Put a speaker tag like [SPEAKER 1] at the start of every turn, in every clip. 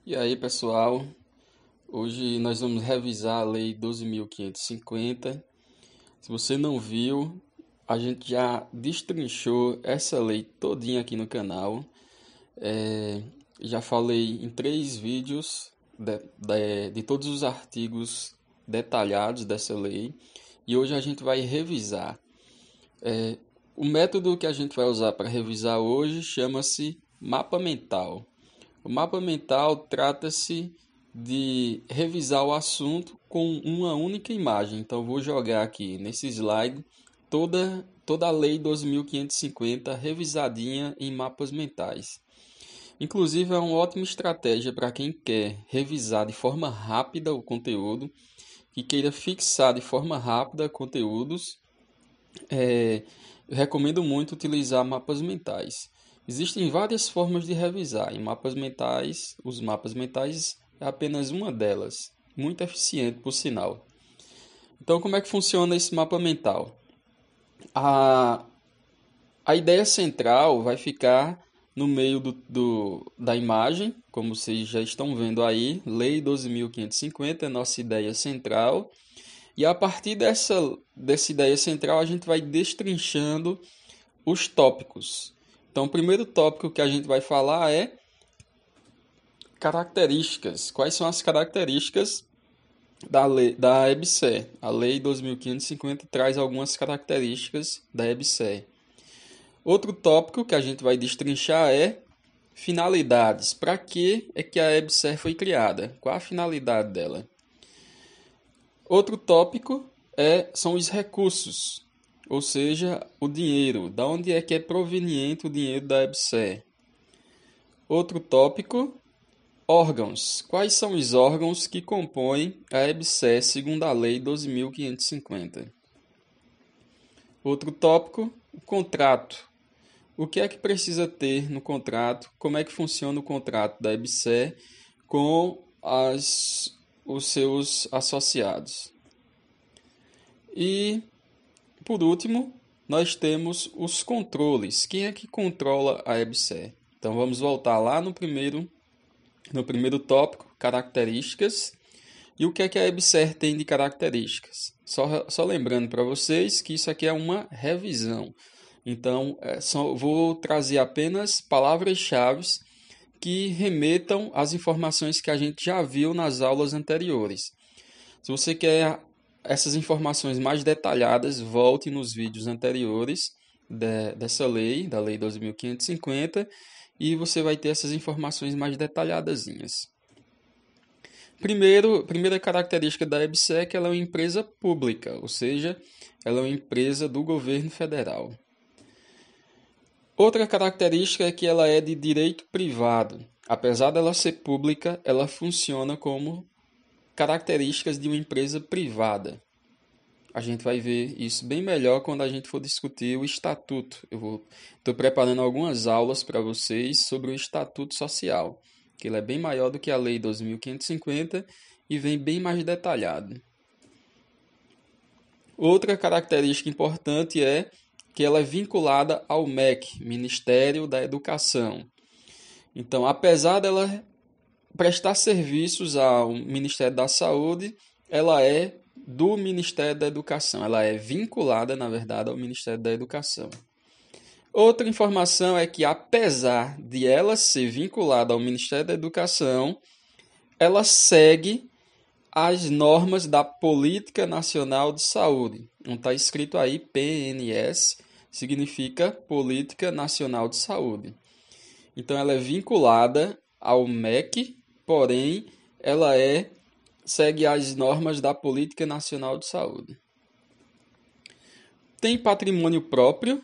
[SPEAKER 1] E aí, pessoal? Hoje nós vamos revisar a Lei 12.550. Se você não viu, a gente já destrinchou essa lei todinha aqui no canal. É, Já falei em 3 vídeos de todos os artigos detalhados dessa lei. E hoje a gente vai revisar. O método que a gente vai usar para revisar hoje chama-se mapa mental. O mapa mental trata-se de revisar o assunto com uma única imagem. Então, vou jogar aqui nesse slide toda a Lei 12.550 revisadinha em mapas mentais. Inclusive, é uma ótima estratégia para quem quer revisar de forma rápida o conteúdo, que queira fixar de forma rápida conteúdos. Eu recomendo muito utilizar mapas mentais. Existem várias formas de revisar. Em mapas mentais, os mapas mentais é apenas uma delas, muito eficiente por sinal. Então, como é que funciona esse mapa mental? A, a ideia central vai ficar no meio da imagem, como vocês já estão vendo aí, Lei 12.550 é nossa ideia central. E a partir dessa ideia central, a gente vai destrinchando os tópicos. Então, o primeiro tópico que a gente vai falar é características. Quais são as características da EBSER? A Lei 12.550 traz algumas características da EBSER. Outro tópico que a gente vai destrinchar é finalidades. Para que é que a EBSER foi criada? Qual a finalidade dela? Outro tópico são os recursos, ou seja, o dinheiro. Da onde é que é proveniente o dinheiro da EBSER? Outro tópico, órgãos. Quais são os órgãos que compõem a EBSER segundo a Lei 12.550? Outro tópico, o contrato. O que é que precisa ter no contrato? Como é que funciona o contrato da EBSER com os seus associados? E, por último, nós temos os controles. Quem é que controla a EBSER? Então, vamos voltar lá no primeiro tópico, características. E o que é que a EBSER tem de características? Só lembrando para vocês que isso aqui é uma revisão. Então, vou trazer apenas palavras-chave que remetam às informações que a gente já viu nas aulas anteriores. Se você quer essas informações mais detalhadas, volte nos vídeos anteriores dessa lei, da Lei 12.550, e você vai ter essas informações mais detalhadazinhas. Primeira característica da EBSER é que ela é uma empresa pública, ou seja, ela é uma empresa do governo federal. Outra característica é que ela é de direito privado. Apesar dela ser pública, ela funciona como características de uma empresa privada. A gente vai ver isso bem melhor quando a gente for discutir o estatuto. Estou preparando algumas aulas para vocês sobre o estatuto social, que ele é bem maior do que a Lei 12.550 e vem bem mais detalhado. Outra característica importante é que ela é vinculada ao MEC, Ministério da Educação. Então, apesar dela prestar serviços ao Ministério da Saúde, ela é do Ministério da Educação. Ela é vinculada, na verdade, ao Ministério da Educação. Outra informação é que, apesar de ela ser vinculada ao Ministério da Educação, ela segue as normas da Política Nacional de Saúde. Não está escrito aí PNS, significa Política Nacional de Saúde. Então, ela é vinculada ao MEC, porém, ela segue as normas da Política Nacional de Saúde. Tem patrimônio próprio,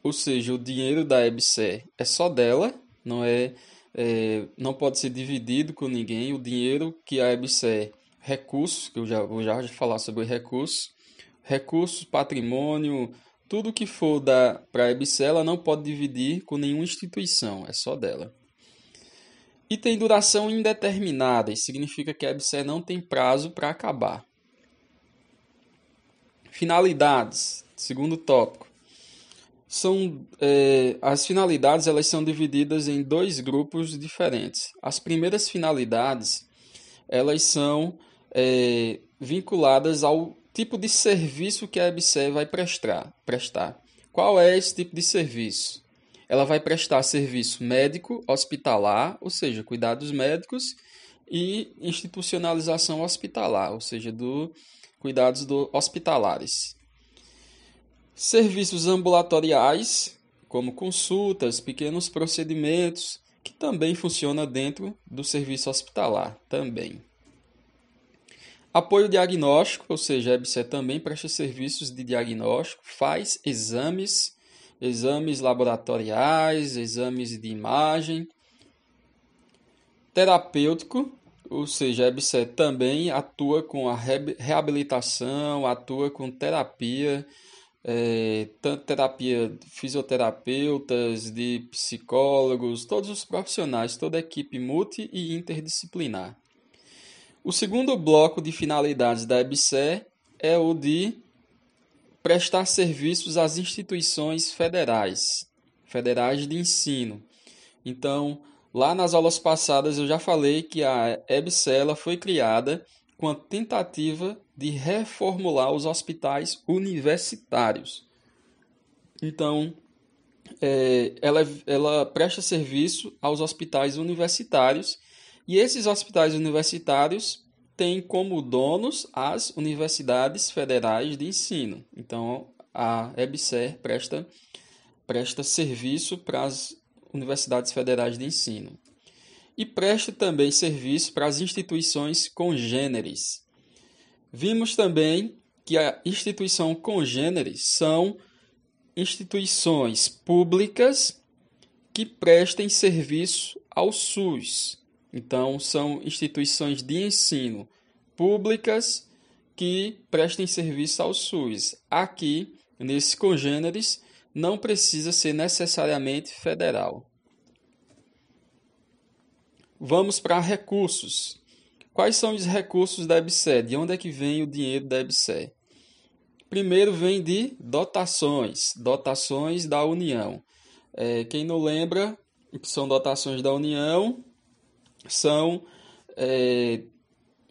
[SPEAKER 1] ou seja, o dinheiro da EBSER é só dela, não pode ser dividido com ninguém. O dinheiro que a EBSER, recursos, que eu já vou falar sobre recursos, patrimônio, tudo que for para a EBSER, ela não pode dividir com nenhuma instituição, é só dela. E tem duração indeterminada, isso significa que a EBSER não tem prazo para acabar. Finalidades, segundo tópico. As finalidades elas são divididas em dois grupos diferentes. As primeiras finalidades elas são vinculadas ao tipo de serviço que a EBSER vai prestar. Qual é esse tipo de serviço? Ela vai prestar serviço médico hospitalar, ou seja, cuidados médicos, e institucionalização hospitalar, ou seja, cuidados hospitalares. Serviços ambulatoriais, como consultas, pequenos procedimentos, que também funciona dentro do serviço hospitalar também. Apoio diagnóstico, ou seja, a EBSER também presta serviços de diagnóstico, faz exames laboratoriais, exames de imagem. Terapêutico, ou seja, a EBSER também atua com a reabilitação, atua com terapia, tanto terapia fisioterapeutas, de psicólogos, todos os profissionais, toda a equipe multi e interdisciplinar. O segundo bloco de finalidades da EBSER é o de prestar serviços às instituições federais de ensino. Então, lá nas aulas passadas eu já falei que a EBSER foi criada com a tentativa de reformular os hospitais universitários. Então, ela presta serviço aos hospitais universitários e esses hospitais universitários têm como donos as universidades federais de ensino. Então, a EBSER presta serviço para as universidades federais de ensino. E presta também serviço para as instituições congêneres. Vimos também que a instituição congêneres são instituições públicas que prestem serviço ao SUS. Então, são instituições de ensino públicas que prestem serviço ao SUS. Aqui, nesses congêneres, não precisa ser necessariamente federal. Vamos para recursos. Quais são os recursos da EBSER? De onde é que vem o dinheiro da EBSER? Primeiro vem de dotações da União. Quem não lembra, que são dotações da União, são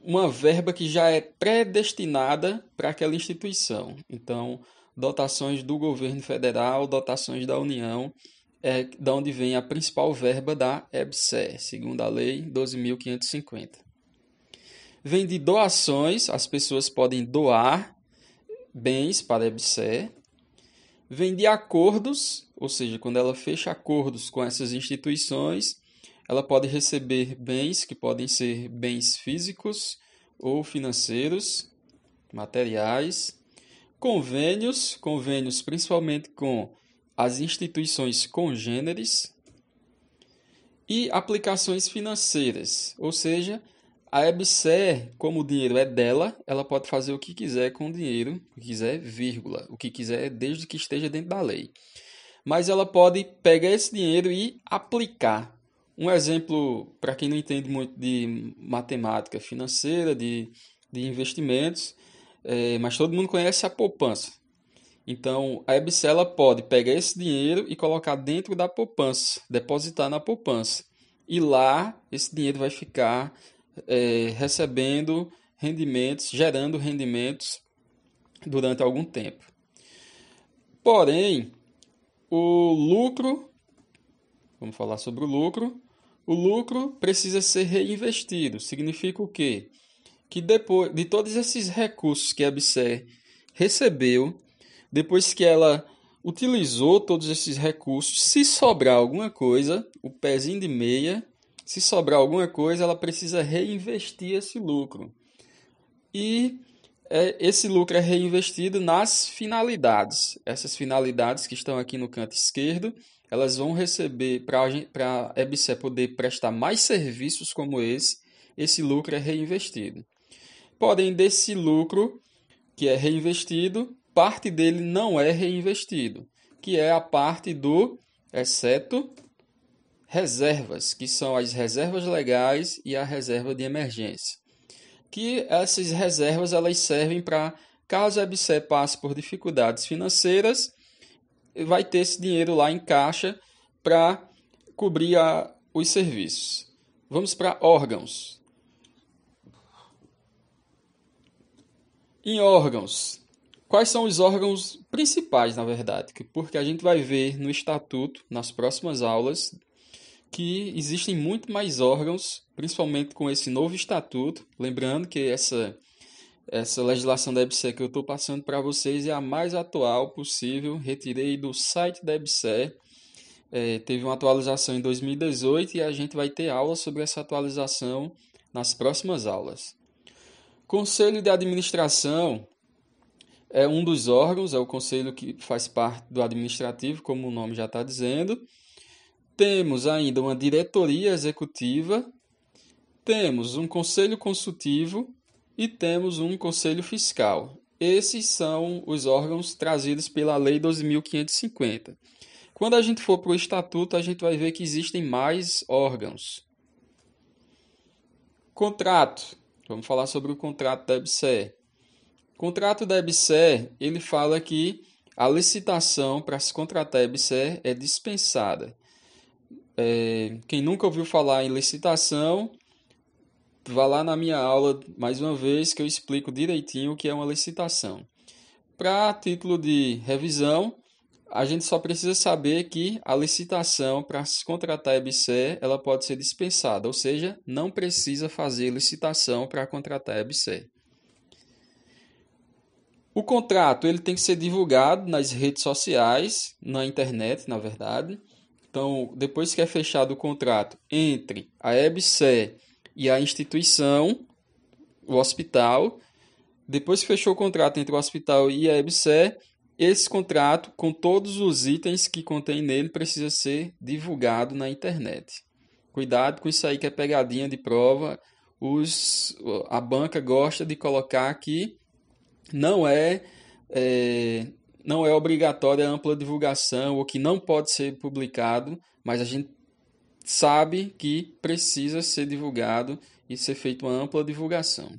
[SPEAKER 1] uma verba que já é predestinada para aquela instituição. Então, dotações do governo federal, dotações da União, é da onde vem a principal verba da EBSER, segundo a Lei 12.550. Vem de doações, as pessoas podem doar bens para a EBSER. Vem de acordos, ou seja, quando ela fecha acordos com essas instituições, ela pode receber bens que podem ser bens físicos ou financeiros, materiais. Convênios principalmente com as instituições congêneres. E aplicações financeiras, ou seja, a EBSER, como o dinheiro é dela, ela pode fazer o que quiser com o dinheiro, o que quiser, vírgula, o que quiser, desde que esteja dentro da lei. Mas ela pode pegar esse dinheiro e aplicar. Um exemplo, para quem não entende muito de matemática financeira, de investimentos, mas todo mundo conhece a poupança. Então, a EBSER ela pode pegar esse dinheiro e colocar dentro da poupança, depositar na poupança. E lá, esse dinheiro vai ficar recebendo rendimentos, gerando rendimentos durante algum tempo. Porém, o lucro, vamos falar sobre o lucro precisa ser reinvestido. Significa o quê? Que depois de todos esses recursos que a EBSER recebeu, depois que ela utilizou todos esses recursos, se sobrar alguma coisa, o pezinho de meia, se sobrar alguma coisa, ela precisa reinvestir esse lucro. E esse lucro é reinvestido nas finalidades. Essas finalidades que estão aqui no canto esquerdo, elas vão receber, para a EBSER poder prestar mais serviços como esse lucro é reinvestido. Porém, desse lucro que é reinvestido, parte dele não é reinvestido, que é a parte do exceto reservas, que são as reservas legais e a reserva de emergência. Que essas reservas elas servem para, caso a EBSER passe por dificuldades financeiras, vai ter esse dinheiro lá em caixa para cobrir os serviços. Vamos para órgãos. Em órgãos, quais são os órgãos principais, na verdade? Porque a gente vai ver no estatuto, nas próximas aulas, que existem muito mais órgãos, principalmente com esse novo estatuto. Lembrando que essa legislação da EBSER que eu estou passando para vocês é a mais atual possível. Retirei do site da EBSER. Teve uma atualização em 2018 e a gente vai ter aula sobre essa atualização nas próximas aulas. Conselho de Administração é um dos órgãos, é o conselho que faz parte do administrativo, como o nome já está dizendo. Temos ainda uma diretoria executiva, temos um conselho consultivo e temos um conselho fiscal. Esses são os órgãos trazidos pela Lei 12.550. Quando a gente for para o estatuto, a gente vai ver que existem mais órgãos. Contrato. Vamos falar sobre o contrato da EBSER. O contrato da EBSER, ele fala que a licitação para se contratar a EBSER é dispensada. Quem nunca ouviu falar em licitação, vá lá na minha aula mais uma vez que eu explico direitinho o que é uma licitação. Para título de revisão, a gente só precisa saber que a licitação para se contratar a EBSER, ela pode ser dispensada, ou seja, não precisa fazer licitação para contratar a EBSER. O contrato ele tem que ser divulgado nas redes sociais, na internet, na verdade. Então, depois que é fechado o contrato entre a EBSER e a instituição, o hospital, depois que fechou o contrato entre o hospital e a EBSER, esse contrato, com todos os itens que contém nele, precisa ser divulgado na internet. Cuidado com isso aí que é pegadinha de prova. A banca gosta de colocar que não é obrigatória a ampla divulgação ou que não pode ser publicado, mas a gente sabe que precisa ser divulgado e ser feita uma ampla divulgação.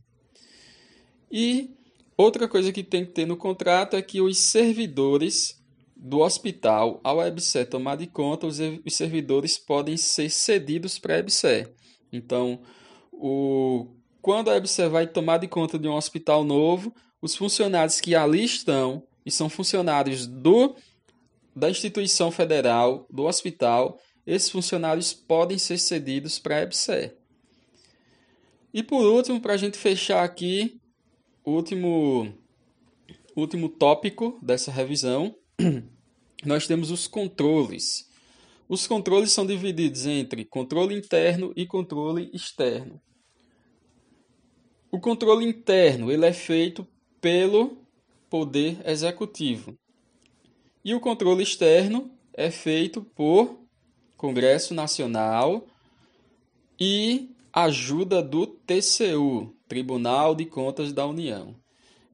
[SPEAKER 1] E outra coisa que tem que ter no contrato é que os servidores do hospital, ao EBSER tomar de conta, os servidores podem ser cedidos para a EBSER. Então, quando a EBSER vai tomar de conta de um hospital novo, os funcionários que ali estão e são funcionários da instituição federal, do hospital, esses funcionários podem ser cedidos para a EBSER. E por último, para a gente fechar aqui, o último tópico dessa revisão, nós temos os controles. Os controles são divididos entre controle interno e controle externo. O controle interno ele é feito pelo Poder Executivo. E o controle externo é feito por Congresso Nacional e ajuda do TCU, Tribunal de Contas da União.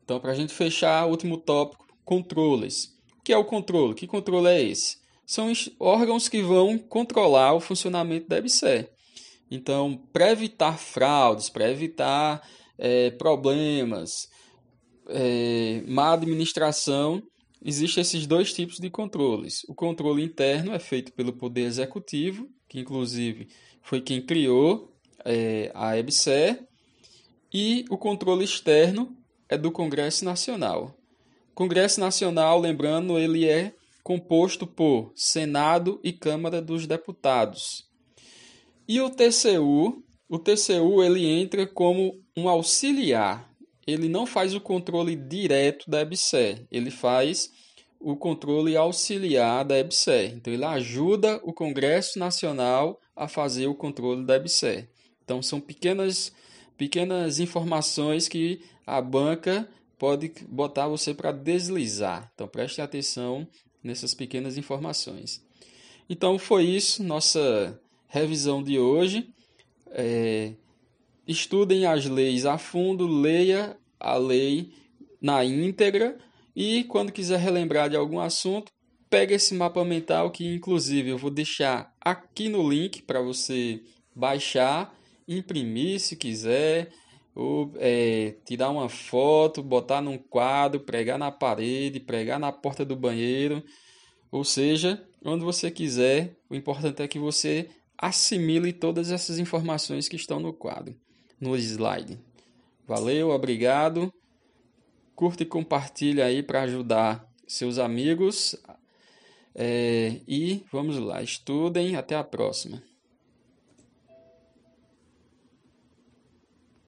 [SPEAKER 1] Então, para a gente fechar, o último tópico, controles. O que é o controle? Que controle é esse? São órgãos que vão controlar o funcionamento da EBSER. Então, para evitar fraudes, para evitar problemas, má administração, existem esses dois tipos de controles. O controle interno é feito pelo Poder Executivo, que inclusive foi quem criou a EBSER, e o controle externo é do Congresso Nacional. O Congresso Nacional, lembrando, ele é composto por Senado e Câmara dos Deputados. E o TCU ele entra como um auxiliar. Ele não faz o controle direto da EBSER, ele faz o controle auxiliar da EBSER. Então, ele ajuda o Congresso Nacional a fazer o controle da EBSER. Então, são pequenas informações que a banca pode botar você para deslizar. Então, preste atenção nessas pequenas informações. Então, foi isso, nossa revisão de hoje. Estudem as leis a fundo, leia a lei na íntegra e quando quiser relembrar de algum assunto, pega esse mapa mental que inclusive eu vou deixar aqui no link para você baixar, imprimir se quiser, ou tirar uma foto, botar num quadro, pregar na parede, pregar na porta do banheiro. Ou seja, onde você quiser, o importante é que você assimile todas essas informações que estão no quadro, no slide. Valeu, obrigado. Curta e compartilha aí para ajudar seus amigos. E vamos lá, estudem. Até a próxima.